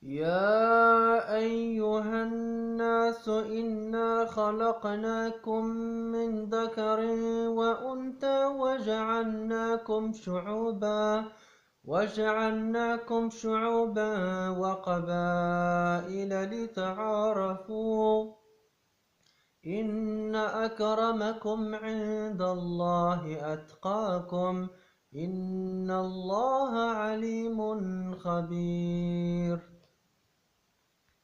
يا أيها الناس إنا خلقناكم من ذكر وأنثى وجعلناكم شعوبا وقبائل لتعارفوا إن أكرمكم عند الله أتقاكم إن الله عليم خبير